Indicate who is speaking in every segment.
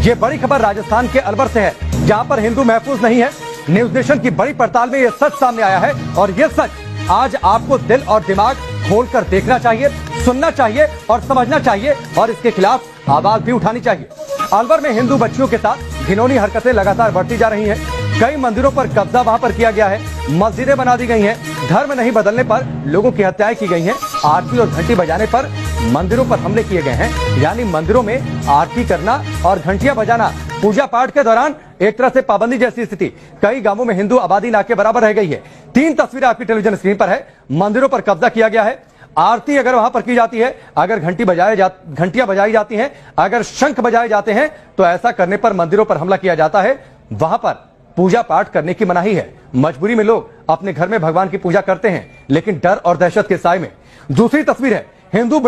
Speaker 1: ये बड़ी खबर राजस्थान के अलवर से है, जहां पर हिंदू महफूज नहीं है। न्यूज नेशन की बड़ी पड़ताल में ये सच सामने आया है और ये सच आज आपको दिल और दिमाग खोलकर देखना चाहिए, सुनना चाहिए और समझना चाहिए और इसके खिलाफ आवाज भी उठानी चाहिए। अलवर में हिंदू बच्चियों के साथ घिनौनी हरकतें लगातार बढ़ती जा रही हैं। कई मंदिरों पर कब्जा वहां पर किया गया है, मस्जिदें बना दी गई हैं, धर्म नहीं बदलने पर लोगों की हत्याएं की गई हैं, आरती और घंटी बजाने पर मंदिरों पर हमले किए गए हैं। यानी मंदिरों में आरती करना और घंटियां बजाना पूजा पाठ के दौरान एक तरह से पाबंदी जैसी स्थिति कई गांवों में हिंदू आबादी ना के बराबर रह गई है। 3 तस्वीरें आपकी टेलीविजन स्क्रीन पर है। मंदिरों पर कब्जा किया गया है, आरती अगर वहां पर की जाती है, अगर घंटियां बजाई जाती हैं, अगर शंख बजाए जाते हैं, तो ऐसा करने पर मंदिरों पर हमला किया जाता है। वहां पर पूजा पाठ करने की मनाही है। मजबूरी में लोग अपने घर में भगवान की पूजा करते हैं, लेकिन डर और दहशत के साए में। दूसरी तस्वीर है, हिंदू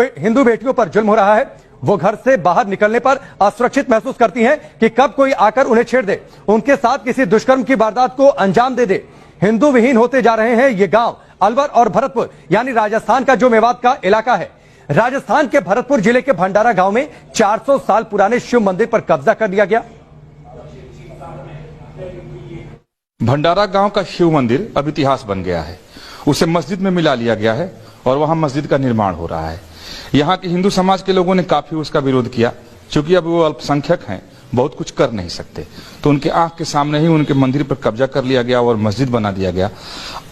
Speaker 1: बेटियों पर जुल्म हो रहा है। वो घर से बाहर निकलने पर असुरक्षित महसूस करती हैं कि कब कोई आकर उन्हें छेड़ दे, उनके साथ किसी दुष्कर्म की वारदात को अंजाम दे दे। हिंदू विहीन होते जा रहे हैं ये गांव अलवर और भरतपुर, यानी राजस्थान का जो मेवात का इलाका है। राजस्थान के भरतपुर जिले के भंडारा गांव में 400 साल पुराने शिव मंदिर पर कब्जा कर लिया गया।
Speaker 2: भंडारा गांव का शिव मंदिर अब इतिहास बन गया है। उसे मस्जिद में मिला लिया गया है और वहां मस्जिद का निर्माण हो रहा है। यहाँ के हिंदू समाज के लोगों ने काफी उसका विरोध किया, क्योंकि अब वो अल्पसंख्यक हैं, बहुत कुछ कर नहीं सकते, तो उनके आंख के सामने ही उनके मंदिर पर कब्जा कर लिया गया और मस्जिद बना दिया गया।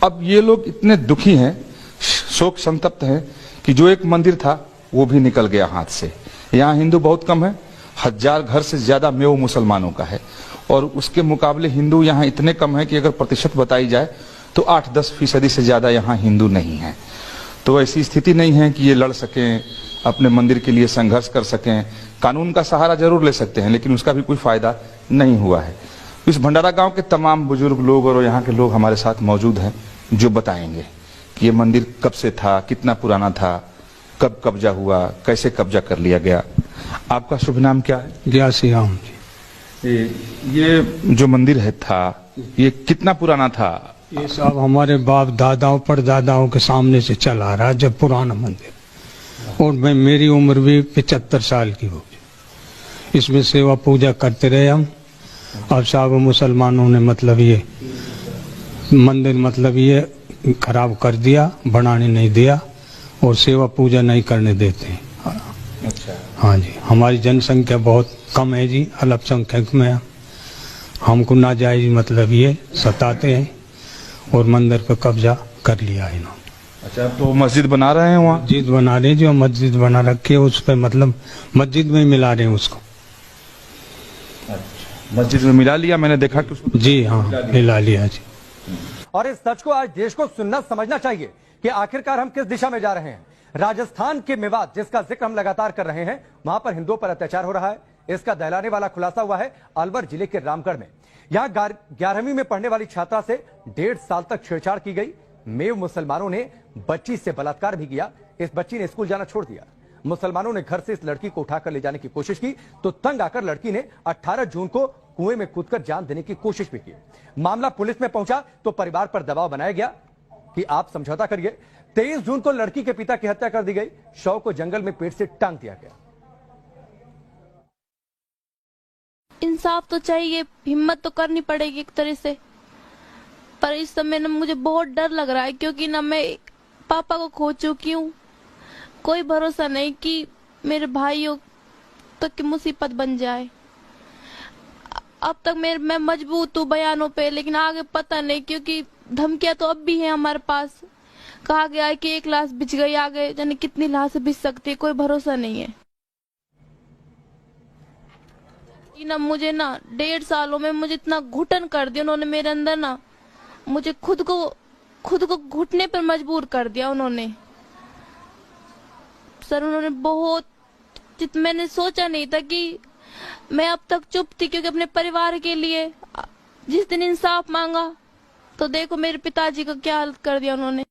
Speaker 2: अब ये लोग इतने दुखी हैं, शोक संतप्त हैं कि जो एक मंदिर था वो भी निकल गया हाथ से। यहाँ हिंदू बहुत कम है, 1000 घर से ज्यादा मेव मुसलमानों का है और उसके मुकाबले हिंदू यहाँ इतने कम है कि अगर प्रतिशत बताई जाए तो 8-10% से ज्यादा यहाँ हिंदू नहीं है। तो ऐसी स्थिति नहीं है कि ये लड़ सकें, अपने मंदिर के लिए संघर्ष कर सकें। कानून का सहारा जरूर ले सकते हैं, लेकिन उसका भी कोई फायदा नहीं हुआ है। इस भंडारा गांव के तमाम बुजुर्ग लोग और यहाँ के लोग हमारे साथ मौजूद हैं, जो बताएंगे कि ये मंदिर कब से था, कितना पुराना था, कब कब्जा हुआ, कैसे कब्जा कर लिया गया। आपका शुभ नाम क्या है?
Speaker 3: ग्यासी राम जी।
Speaker 2: ये जो मंदिर है था, ये कितना पुराना था?
Speaker 3: ये सब हमारे बाप दादाओं परदादाओं के सामने से चला रहा है, जब पुराना मंदिर। और मेरी उम्र भी 75 साल की होगी। इसमें सेवा पूजा करते रहे हम। अब साहब मुसलमानों ने मतलब ये मंदिर ये खराब कर दिया, बनाने नहीं दिया और सेवा पूजा नहीं करने देते।
Speaker 2: अच्छा।
Speaker 3: हाँ जी, हमारी जनसंख्या बहुत कम है जी, अल्पसंख्यक में हमको नाजायज ये सताते हैं और मंदिर पर कब्जा कर लिया है इन्होंने।
Speaker 2: अच्छा, तो मस्जिद बना रहे हैं वहाँ?
Speaker 3: मस्जिद बना रहे हैं, जो मस्जिद बना रखी है उस पर मस्जिद में मिला रहे हैं उसको।
Speaker 2: अच्छा, मस्जिद में मिला लिया, मैंने देखा कि उसको।
Speaker 3: जी हाँ, मिला लिया जी।
Speaker 1: और इस सच को आज देश को सुनना समझना चाहिए कि आखिरकार हम किस दिशा में जा रहे हैं। राजस्थान के मेवात, जिसका जिक्र हम लगातार कर रहे हैं, वहां पर हिंदुओं पर अत्याचार हो रहा है। इसका दहलाने वाला खुलासा हुआ है अलवर जिले के रामगढ़ में। यहाँ 11वीं में पढ़ने वाली छात्रा से 1.5 साल तक छेड़छाड़ की गई। मेव मुसलमानों ने बच्ची से बलात्कार भी किया। इस बच्ची ने स्कूल जाना छोड़ दिया। मुसलमानों ने घर से इस लड़की को उठाकर ले जाने की कोशिश की, तो तंग आकर लड़की ने 18 जून को कुएं में कूदकर जान देने की कोशिश भी की। मामला पुलिस में पहुंचा तो परिवार पर दबाव बनाया गया कि आप समझौता करिए। 23 जून को लड़की के पिता की हत्या कर दी गई। शव को जंगल में पेड़ से टांग दिया गया।
Speaker 4: इंसाफ तो चाहिए, हिम्मत तो करनी पड़ेगी एक तरह से, पर इस समय ना मुझे बहुत डर लग रहा है, क्योंकि ना मैं पापा को खो चुकी हूँ। कोई भरोसा नहीं कि मेरे भाइयों तक की मुसीबत बन जाए। अब तक मैं मजबूत हूँ बयानों पे, लेकिन आगे पता नहीं, क्योंकि धमकियां तो अब भी है हमारे पास। कहा गया है कि एक लाश बिछ गई, आगे जाने कितनी लाश बिछ सकती है, कोई भरोसा नहीं है। ना मुझे ना 1.5 सालों में मुझे इतना घुटन कर दिया उन्होंने मेरे अंदर, ना मुझे खुद को घुटने पर मजबूर कर दिया उन्होंने। सर उन्होंने बहुत, मैंने सोचा नहीं था कि मैं अब तक चुप थी, क्योंकि अपने परिवार के लिए जिस दिन इंसाफ मांगा तो देखो मेरे पिताजी को क्या हालत कर दिया उन्होंने।